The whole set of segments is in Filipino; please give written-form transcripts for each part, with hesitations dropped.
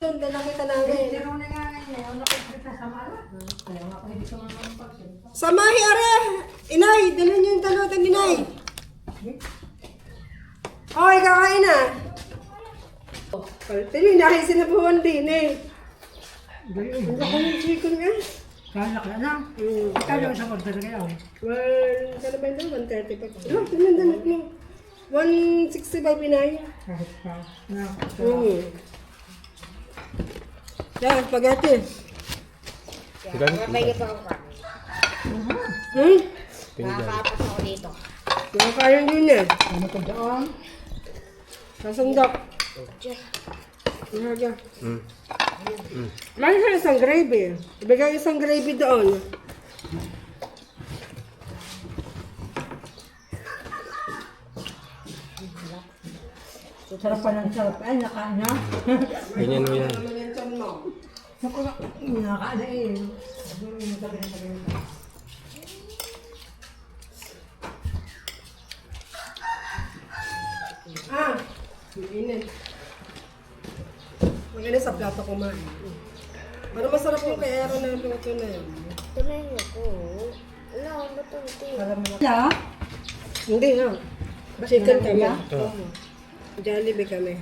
Sundan na kita namin. Samahi, are! Inay, dala niyo yung talutang inay. Okay, kakain na. Palitin, inahin sinabuhan din eh. Ang laki ng chicken nga. Kaya ka na. Kaya sa order kayo. Kano ba yun? 135. Ano? Dalat mo. 165 inay. Kahit pa. Na. Yan, spaghetti. May ito ako pa. Nakakaapat ako dito. Nakakain din eh. Ano ko doon? Sasandok. Ano Mayroon isang gravy. Ibigay isang gravy doon. Sarap pa ng sarap. Ay, nakain na. Ganyan mo yan. Naku, nakain na eh. Init. Mag-init sa plato kumain. Para masarap yung kaya na luto na yun. Tuloy niyo ko. Wala, ba't hindi? Yeah. Hindi ha. Chicken kami. Ito. Jollibee kami.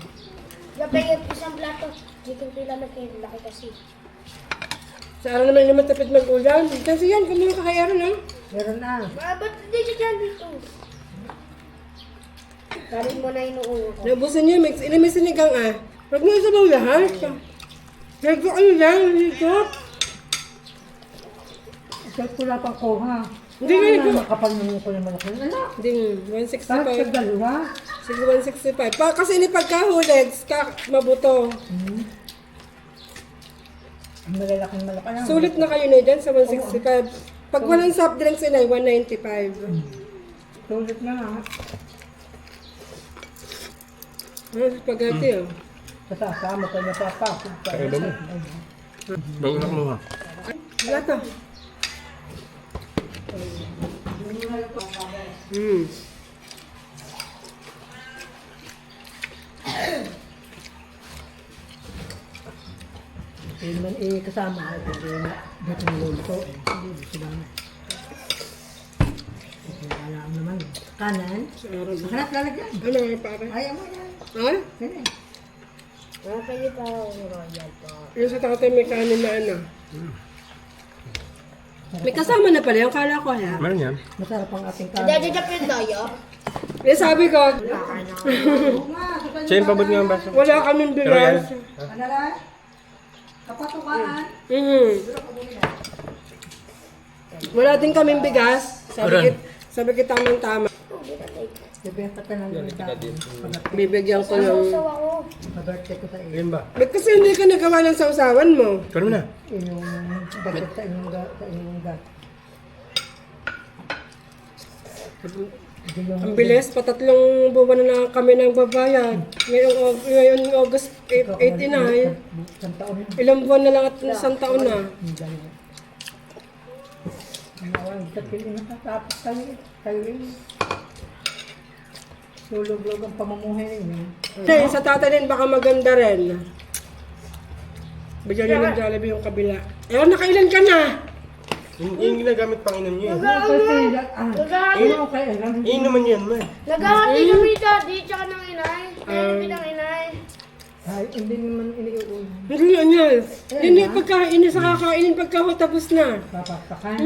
Labay yung isang plato. Chicken pila na kayo. Laki kasi. Sa araw naman naman tapit mag-ulam. Kasi yan, kami yung kakayaran ha. Meron na. Ba't hindi siya dyan dito? Sabi mo na inuulo ko. Naubusan niya, mix. May sinigang ah. Huwag mo isabaw lahat. Lego ano lang, lego. Kahit wala pang kuha. Hindi nga Ano lego. na makapal mo ko yung malaki. Ano? Hindi, Kahit sa 165. dalawa. Sige, 165. Kasi ini pagkahulig, mabuto. Ang malalaking malaki lang. Sulit na kayo na dyan sa 165. Pag walang soft drinks nila, 195. Sulit na nga. Spaghetti oh. Kasama ko na papasok. Kaiba mo. Bago na mo ha. Wala to. Hindi naman kasama. Hindi na dito ng luluto. Hindi sila na. Alam naman. Kanan. Mahanap lalagyan. Ano nga pare? Ayaw mo yan. Ha? Ganyan. Pwede pa ako royal po. Yung sa tatay may kanin na ano. May kasama na pala yung kala ko ha. Meron yan. Masarap ang ating kanan. Dadadap yung tayo. Eh sabi ko, Siya yung pabot nga ang baso. wala kaming Royal. bigas. Ano lang? Kapatukaan. Wala din kaming bigas. Sabi ko tamang-tama. Bibenta ka ng Bibigyan ko ng... Sawa ko. birthday ko sa iyo. Ayun ba? Ba't kasi hindi ka nagawa ng sausawan mo? Ikaw na. Yung budget sa inyong gat. Ang bilis, patatlong buwan na lang kami nang babayad. Ngayon August 89. Isang taon yun. Ilang buwan na lang at isang taon na. Nakatapos kayo yun. Lulog-log ang pamumuhay ninyo. Hey, sa tatay din baka maganda rin. Bigyan niyo ng Jollibee yung kabila. Eh, nakailan ka na? Yung ginagamit pang inom niyo. Inom naman yan, man. Naghahati kami daddy, tsaka ng inay. Kami ng inay. Ay, hindi naman iniuulan. Hindi yan yan. Yan yung pagkain sa kakainin pagka tapos na. Papapakan.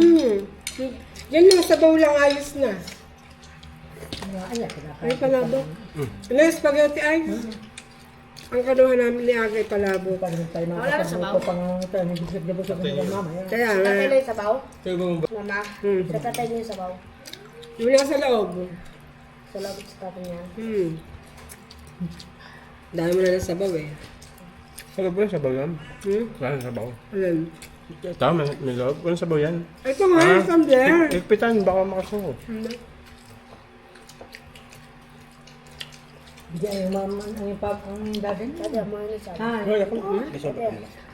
Yan na, sabaw lang ayos na. Ay, palabo. Ano yung spaghetti ay? Ang kanuhan namin ni Agay palabo. Wala na sabaw. Kaya Sa nga, tatay na yung sabaw? Kayo ba mo ba? Mama, sa tatay niya yung sabaw. yung lang sa loob. Sa labot sa tatay niya. Dami mo na ng sabaw eh. Sarap ba yung sabaw yan? Wala ng sabaw. Alam. Tama, may loob. Walang sabaw yan. Ito nga, yung tumbler. Ikpitan, baka makasuko. Bigyan yung mama ang daddy niya. Daddy, mo yung sabaw. Ha? Ay, ako.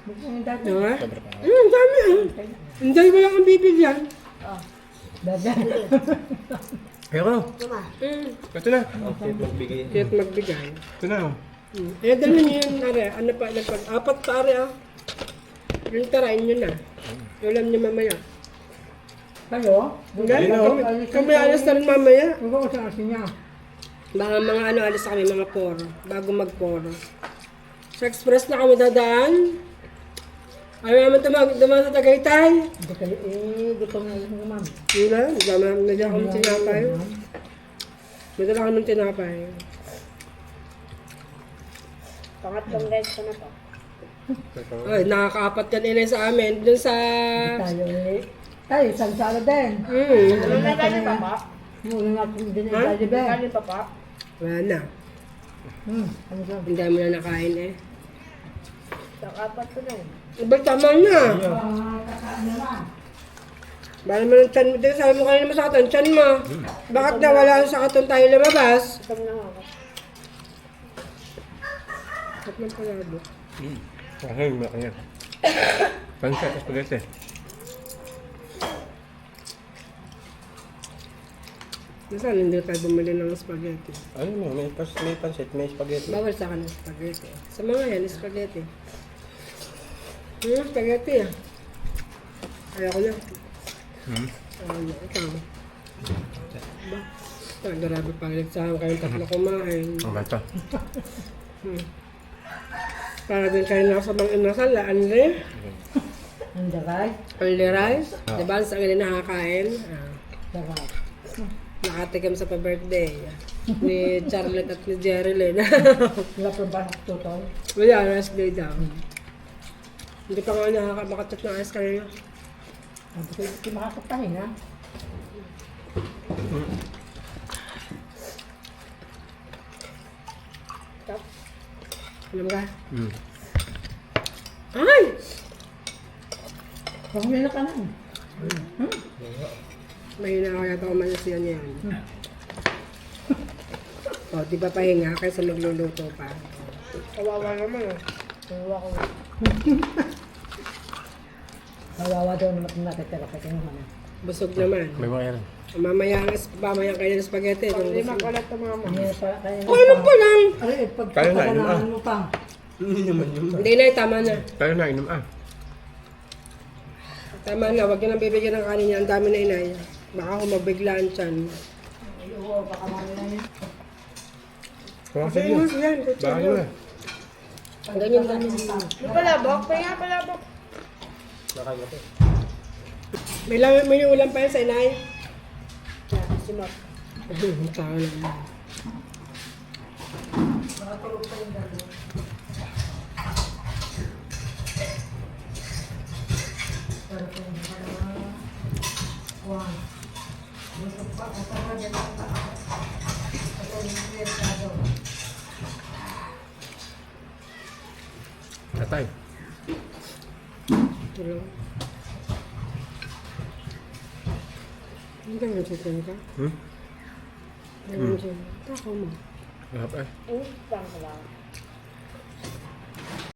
Bigyan yung daddy. Ano nga? Dami ah. Hindi mo lang ang bibigyan. Daddy. Ayoko. Mama. Ito na. Okay, magbigay. Kaya't magbigay. Ito na. Eh, dali niyo yun, are. Ano pa, apat pa, are, ah. Yung tarain nyo na. Ulam niyo mamaya. Kayo? Hindi, kami alas na rin mamaya. Huwag ako sa asin niya. Baka mga ano, alas na kami, mga 4. Bago mag-4. Sa express na kami dadaan. Ayaw naman dumaan sa Tagaytay. Hindi kayo, gutom na lang naman. Yun na, nadala kami tinapay. Nadala kami ng tinapay. Pangatlong guys ko na to. Ay, nakakaapat yan inay sa amin. Doon sa... Tayo, sansala din. Ano na galing papa? Muna natin din Ha? ang Jollibee. Galing papa? Wala na. Ano ba? Hindi mo na nakain eh. Apat ko na yun. Ba't tama na? Bala mo ng tiyan mo. Dito sabi mo kanina masakit ang tiyan mo. Bakit nawala sa katon tayo lumabas? Gutom na ako. Ba't ng palabo? Kasi yung mga kanya. Pancit, spaghetti. Nasaan hindi tayo bumili ng spaghetti? Ano mo, may pancit, may spaghetti. Bawal sa akin ng spaghetti. Sa mga yan, spaghetti. Spaghetti ah. Ayoko na. Ikaw. Ba? Grabe pang sa kayong tatlo kumain. Ang bata. Para din kayo nasa bang inasal, Andre. Ang daray. Only rice. Diba ang sa kanila nakakain? Daray. Nakatikim sa pa-birthday. Ni Charlotte at ni Jerilyn. Wala pa ba tutol? Wala, rest day daw. Hindi pa nga makachat ng ice kanina. Sabi ko, hindi makakatahin ha. Alam ka? Mm. Ay! Pahuli na ka na. Mahina ako yata umalasiyan yan. O, di ba pahinga kaysa magluluto pa? Kawawa naman ah. Tuwa ko. Kawawa daw naman nakatira ka kinuha na. Busog naman. May mga yan. Mamaya kayo ng spaghetti. Hindi Makulat to mama. Ano pa kaya Oh, alam ko lang! Ay, Kaya na, pagpapaganahan mo pa. Hindi naman yun. Hindi na, tama na. Tayo na, inom ah. Tama na, huwag nyo nang bibigyan ng kanin niya. Ang dami na inay. Baka humabiglaan siyan. Oo, baka mamaya yun. Kawasan Ay, mo. mas yan. Baka na. Ganyan lang. May palabok? Pahinga palabok. May ulam pa yan sa inay. Si Mark. Tao lang. Tatay. Tulong. Hindi ka nasusun ka? Hmm? Hindi ka nasusun. Tako mo. Mahap eh. Ang lang ko lang.